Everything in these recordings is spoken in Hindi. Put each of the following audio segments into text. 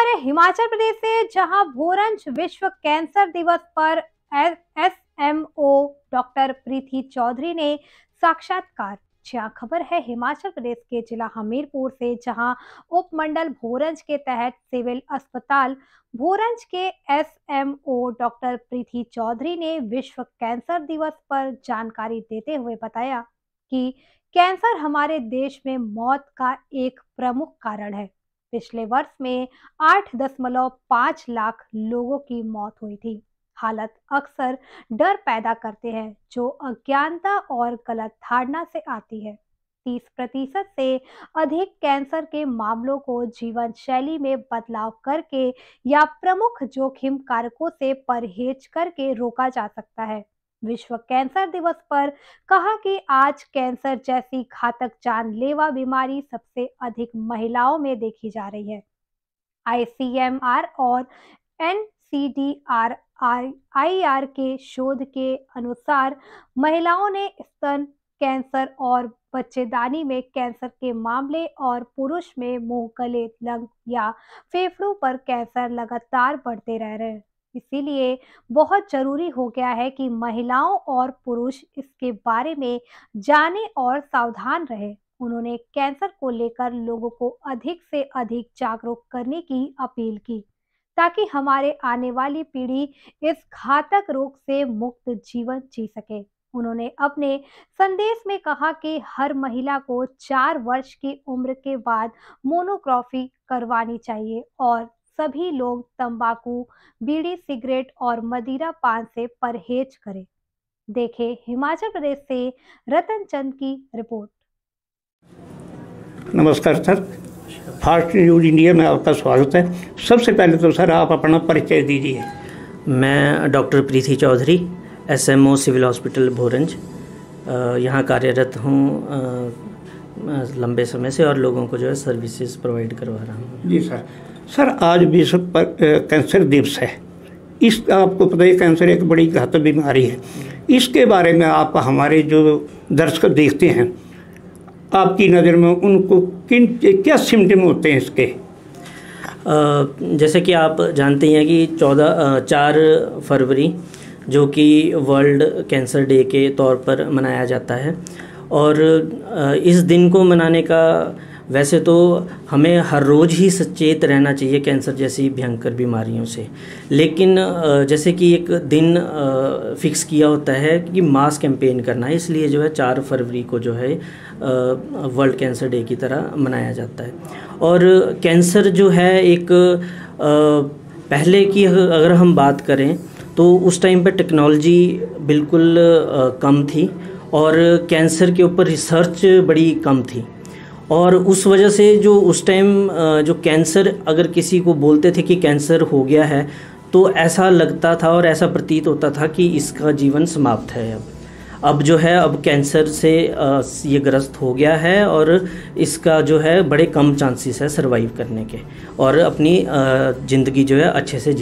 खबर है हिमाचल प्रदेश से, जहां भोरंज विश्व कैंसर दिवस पर एसएमओ डॉक्टर प्रीति चौधरी ने साक्षात्कार। खबर है हिमाचल प्रदेश के जिला हमीरपुर से, जहां उपमंडल भोरंज के तहत सिविल अस्पताल भोरंज के एसएमओ डॉक्टर प्रीति चौधरी ने विश्व कैंसर दिवस पर जानकारी देते हुए बताया कि कैंसर हमारे देश में मौत का एक प्रमुख कारण है। पिछले वर्ष में 8.5 लाख लोगों की मौत हुई थी। हालत अक्सर डर पैदा करते हैं, जो अज्ञानता और गलत धारणा से आती है। 30% से अधिक कैंसर के मामलों को जीवन शैली में बदलाव करके या प्रमुख जोखिम कारकों से परहेज करके रोका जा सकता है। विश्व कैंसर दिवस पर कहा कि आज कैंसर जैसी घातक जानलेवा बीमारी सबसे अधिक महिलाओं में देखी जा रही है। आईसीएमआर और एनसीडीआर के शोध के अनुसार महिलाओं ने स्तन कैंसर और बच्चेदानी में कैंसर के मामले और पुरुष में मुंह, गले, लंग या फेफड़ों पर कैंसर लगातार बढ़ते रह रहे हैं। इसीलिए बहुत जरूरी हो गया है कि महिलाओं और पुरुष इसके बारे में जाने और सावधान रहे। उन्होंने कैंसर को लेकर लोगों को अधिक से अधिक जागरूक करने की अपील की, ताकि हमारे आने वाली पीढ़ी इस घातक रोग से मुक्त जीवन जी सके। उन्होंने अपने संदेश में कहा कि हर महिला को 4 वर्ष की उम्र के बाद मोनोग्राफी करवानी चाहिए और सभी लोग तंबाकू, बीड़ी, सिगरेट और मदिरा पान से परहेज करें। देखें हिमाचल प्रदेश से रतन चंद की रिपोर्ट। नमस्कार सर, फास्ट न्यूज इंडिया में आपका स्वागत है। सबसे पहले तो सर आप अपना परिचय दीजिए। मैं doctor Preeti Chaudhary, SMO civil hospital Bhoranj यहाँ कार्यरत हूँ लंबे समय से और लोगों को जो है सर्विसेज प्रोवाइड करवा रहा हूँ। जी सर, आज विश्व कैंसर दिवस है। इस आपको पता है कैंसर एक बड़ी घातक बीमारी है। इसके बारे में आप हमारे जो दर्शक देखते हैं, आपकी नज़र में उनको क्या सिम्टम होते हैं इसके? जैसे कि आप जानते हैं कि 4 फरवरी जो कि वर्ल्ड कैंसर डे के तौर पर मनाया जाता है और इस दिन को मनाने का वैसे तो हमें हर रोज़ ही सचेत रहना चाहिए कैंसर जैसी भयंकर बीमारियों से, लेकिन जैसे कि एक दिन फिक्स किया होता है कि मास कैंपेन करना है, इसलिए जो है 4 फरवरी को जो है वर्ल्ड कैंसर डे की तरह मनाया जाता है। और कैंसर जो है एक पहले की अगर हम बात करें तो उस टाइम पर टेक्नोलॉजी बिल्कुल कम थी और कैंसर के ऊपर रिसर्च बड़ी कम थी और उस वजह से जो उस टाइम जो कैंसर अगर किसी को बोलते थे कि कैंसर हो गया है तो ऐसा लगता था और ऐसा प्रतीत होता था कि इसका जीवन समाप्त है। अब जो है अब कैंसर से ये ग्रस्त हो गया है और इसका जो है बड़े कम चांसेस है सर्वाइव करने के और अपनी ज़िंदगी जो है अच्छे से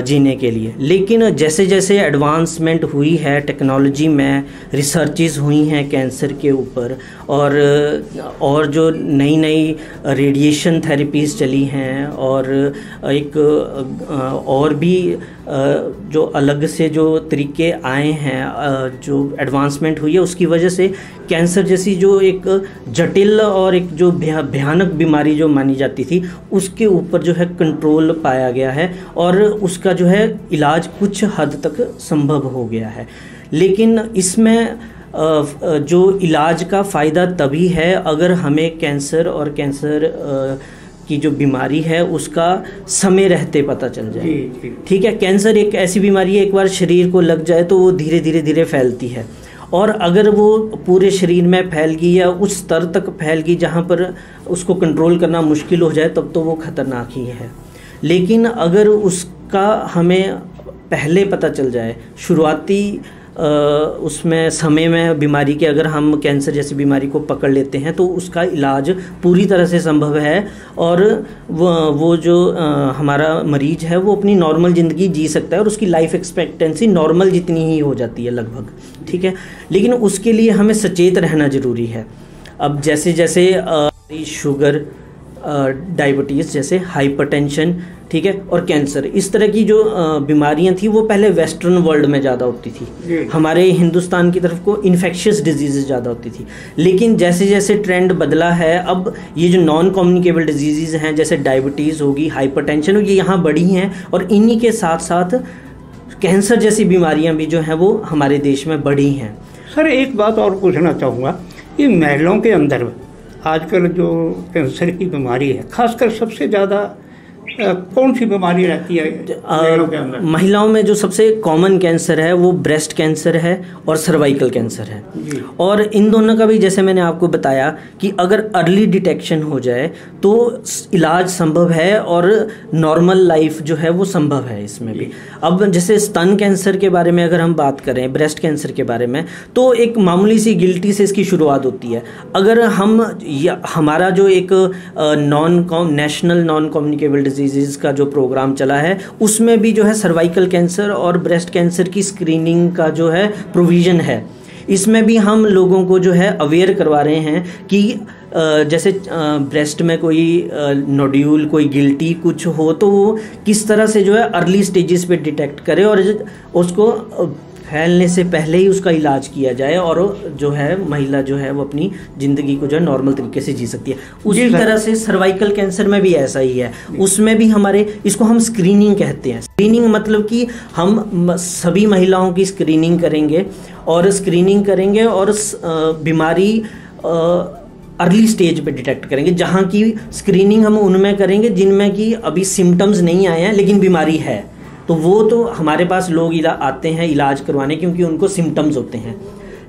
जीने के लिए। लेकिन जैसे जैसे एडवांसमेंट हुई है टेक्नोलॉजी में, रिसर्चेस हुई हैं कैंसर के ऊपर और जो नई नई रेडिएशन थेरेपीज़ चली हैं और एक और भी जो अलग से जो तरीके आए हैं, जो एडवांसमेंट हुई है उसकी वजह से कैंसर जैसी जो एक जटिल और एक जो भयानक बीमारी जो मानी जाती थी उसके ऊपर जो है कंट्रोल पाया गया है और उसका जो है इलाज कुछ हद तक संभव हो गया है। लेकिन इसमें जो इलाज का फ़ायदा तभी है अगर हमें कैंसर और कैंसर की जो बीमारी है उसका समय रहते पता चल जाए। ठीक है, कैंसर एक ऐसी बीमारी है, एक बार शरीर को लग जाए तो वो धीरे धीरे फैलती है और अगर वो पूरे शरीर में फैल गई या उस स्तर तक फैल गई जहाँ पर उसको कंट्रोल करना मुश्किल हो जाए तब तो वो ख़तरनाक ही है। लेकिन अगर उसका हमें पहले पता चल जाए, शुरुआती उसमें समय में बीमारी के अगर हम कैंसर जैसी बीमारी को पकड़ लेते हैं तो उसका इलाज पूरी तरह से संभव है और वो जो हमारा मरीज है वो अपनी नॉर्मल ज़िंदगी जी सकता है और उसकी लाइफ एक्सपेक्टेंसी नॉर्मल जितनी ही हो जाती है लगभग। ठीक है, लेकिन उसके लिए हमें सचेत रहना ज़रूरी है। अब जैसे जैसे शुगर डायबिटीज़ जैसे हाइपरटेंशन, ठीक है, और कैंसर। इस तरह की जो बीमारियां थी वो पहले वेस्टर्न वर्ल्ड में ज़्यादा होती थी, हमारे हिंदुस्तान की तरफ को इन्फेक्शियस डिजीज़ ज़्यादा होती थी। लेकिन जैसे जैसे ट्रेंड बदला है, अब ये जो नॉन कम्युनिकेबल डिजीज़ हैं जैसे डायबिटीज़ होगी, हाइपरटेंशन होगी, ये यहाँ बढ़ी हैं, और इन्हीं के साथ साथ कैंसर जैसी बीमारियां भी जो हैं वो हमारे देश में बढ़ी हैं। सर एक बात और पूछना चाहूँगा, ये महिलाओं के अंदर आजकल जो कैंसर की बीमारी है, खासकर सबसे ज़्यादा कौन सी बीमारी रहती है महिलाओं के अंदर? महिलाओं में जो सबसे कॉमन कैंसर है वो ब्रेस्ट कैंसर है और सर्वाइकल कैंसर है। और इन दोनों का भी जैसे मैंने आपको बताया कि अगर अर्ली डिटेक्शन हो जाए तो इलाज संभव है और नॉर्मल लाइफ जो है वो संभव है इसमें भी। अब जैसे स्तन कैंसर के बारे में अगर हम बात करें, ब्रेस्ट कैंसर के बारे में, तो एक मामूली सी गिल्टी से इसकी शुरुआत होती है। अगर हम हमारा जो एक नेशनल नॉन कम्युनिकेबल डिजीज़ का जो प्रोग्राम चला है उसमें भी जो है सर्वाइकल कैंसर और ब्रेस्ट कैंसर की स्क्रीनिंग का जो है प्रोविज़न है। इसमें भी हम लोगों को जो है अवेयर करवा रहे हैं कि जैसे ब्रेस्ट में कोई नोड्यूल, कोई गिल्टी कुछ हो तो वो किस तरह से जो है अर्ली स्टेजेस पे डिटेक्ट करे और उसको फैलने से पहले ही उसका इलाज किया जाए और जो है महिला जो है वो अपनी ज़िंदगी को जो है नॉर्मल तरीके से जी सकती है। उसी तरह से सर्वाइकल कैंसर में भी ऐसा ही है। उसमें भी हमारे इसको हम स्क्रीनिंग कहते हैं। स्क्रीनिंग मतलब कि हम सभी महिलाओं की स्क्रीनिंग करेंगे और बीमारी अर्ली स्टेज पे डिटेक्ट करेंगे, जहाँ की स्क्रीनिंग हम उनमें करेंगे जिनमें कि अभी सिम्टम्स नहीं आए हैं लेकिन बीमारी है। तो वो तो हमारे पास लोग आते हैं इलाज करवाने क्योंकि उनको सिम्टम्स होते हैं,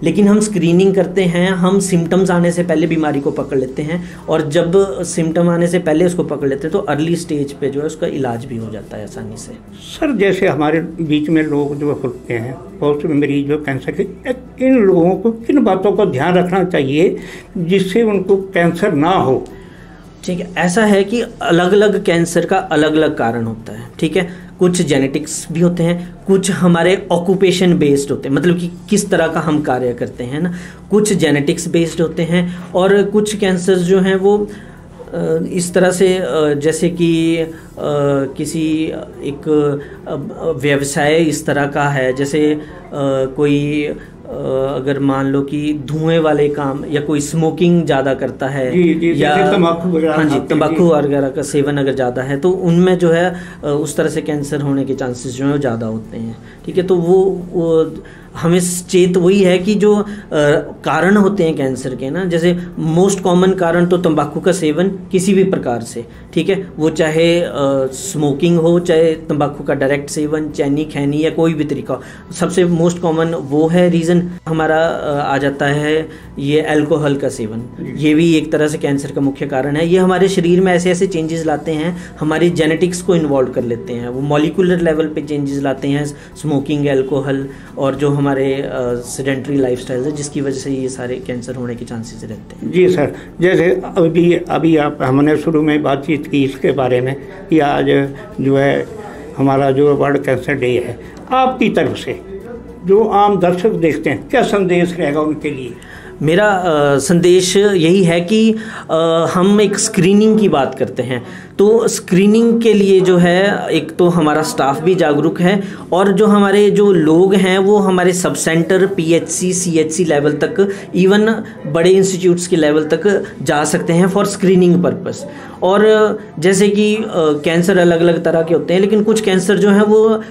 लेकिन हम स्क्रीनिंग करते हैं, हम सिम्टम्स आने से पहले बीमारी को पकड़ लेते हैं और जब सिम्टम आने से पहले उसको पकड़ लेते हैं तो अर्ली स्टेज पे जो है उसका इलाज भी हो जाता है आसानी से। सर जैसे हमारे बीच में लोग जो होते हैं, बहुत से मरीज जो कैंसर के, इन लोगों को किन बातों का ध्यान रखना चाहिए जिससे उनको कैंसर ना हो? ठीक है, ऐसा है कि अलग अलग कैंसर का अलग अलग कारण होता है। ठीक है, कुछ जेनेटिक्स भी होते हैं, कुछ हमारे ऑक्यूपेशन बेस्ड होते हैं, मतलब कि किस तरह का हम कार्य करते हैं ना, कुछ जेनेटिक्स बेस्ड होते हैं, और कुछ कैंसर जो हैं वो इस तरह से जैसे कि किसी एक व्यवसाय इस तरह का है, जैसे कोई अगर मान लो कि धुएं वाले काम या कोई स्मोकिंग ज़्यादा करता है या तंबाकू वगैरह का सेवन अगर ज़्यादा है तो उनमें जो है उस तरह से कैंसर होने के चांसेस जो है ज़्यादा होते हैं। ठीक है, तो वो हमें चेत वही है कि जो कारण होते हैं कैंसर के ना, जैसे मोस्ट कॉमन कारण तो तंबाकू का सेवन किसी भी प्रकार से, ठीक है, वो चाहे स्मोकिंग हो, चाहे तंबाकू का डायरेक्ट सेवन, चैनी खैनी या कोई भी तरीका, सबसे मोस्ट कॉमन वो है रीज़न। हमारा आ जाता है ये अल्कोहल का सेवन, ये भी एक तरह से कैंसर का मुख्य कारण है। ये हमारे शरीर में ऐसे ऐसे चेंजेस लाते हैं, हमारी जेनेटिक्स को इन्वॉल्व कर लेते हैं, वो मॉलिक्यूलर लेवल पे चेंजेस लाते हैं, स्मोकिंग, अल्कोहल और जो हमारे सेडेंटरी लाइफस्टाइल है, जिसकी वजह से ये सारे कैंसर होने के चांसेस रहते हैं। जी सर, जैसे अभी हमने शुरू में बातचीत की इसके बारे में कि आज जो है हमारा जो वर्ल्ड कैंसर डे है, आपकी तरफ से जो आम दर्शक देखते हैं क्या संदेश रहेगा उनके लिए? मेरा संदेश यही है कि हम एक स्क्रीनिंग की बात करते हैं, तो स्क्रीनिंग के लिए जो है एक तो हमारा स्टाफ भी जागरूक है और जो हमारे जो लोग हैं वो हमारे sub centre, PHC, CHC level तक, इवन बड़े इंस्टीट्यूट्स के लेवल तक जा सकते हैं फॉर स्क्रीनिंग पर्पस। और जैसे कि कैंसर अलग अलग तरह के होते हैं, लेकिन कुछ कैंसर जो हैं वो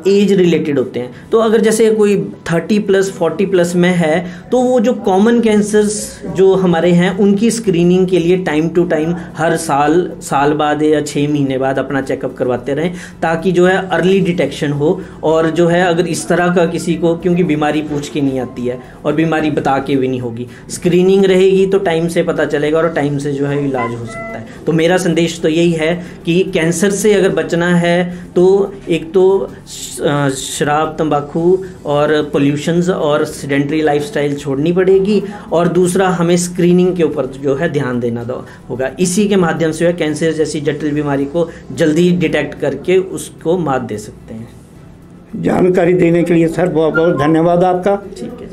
एज रिलेटेड होते हैं। तो अगर जैसे कोई 30+ 40+ में है तो वो जो कॉमन कैंसर्स जो हमारे हैं उनकी स्क्रीनिंग के लिए टाइम टू टाइम हर साल बाद या 6 महीने बाद अपना चेकअप करवाते रहें, ताकि जो है अर्ली डिटेक्शन हो। और जो है अगर इस तरह का किसी को, क्योंकि बीमारी पूछ के नहीं आती है और बीमारी बता के भी नहीं होगी, स्क्रीनिंग रहेगी तो टाइम से पता चलेगा और टाइम से जो है इलाज हो सकता है। तो मेरा संदेश तो यही है कि कैंसर से अगर बचना है तो एक तो शराब, तंबाकू और पोल्यूशंस और सेडेंटरी लाइफस्टाइल छोड़नी पड़ेगी, और दूसरा हमें स्क्रीनिंग के ऊपर जो है ध्यान देना होगा। इसी के माध्यम से कैंसर जैसी जटिल बीमारी को जल्दी डिटेक्ट करके उसको मात दे सकते हैं। जानकारी देने के लिए सर बहुत बहुत धन्यवाद आपका। ठीक है।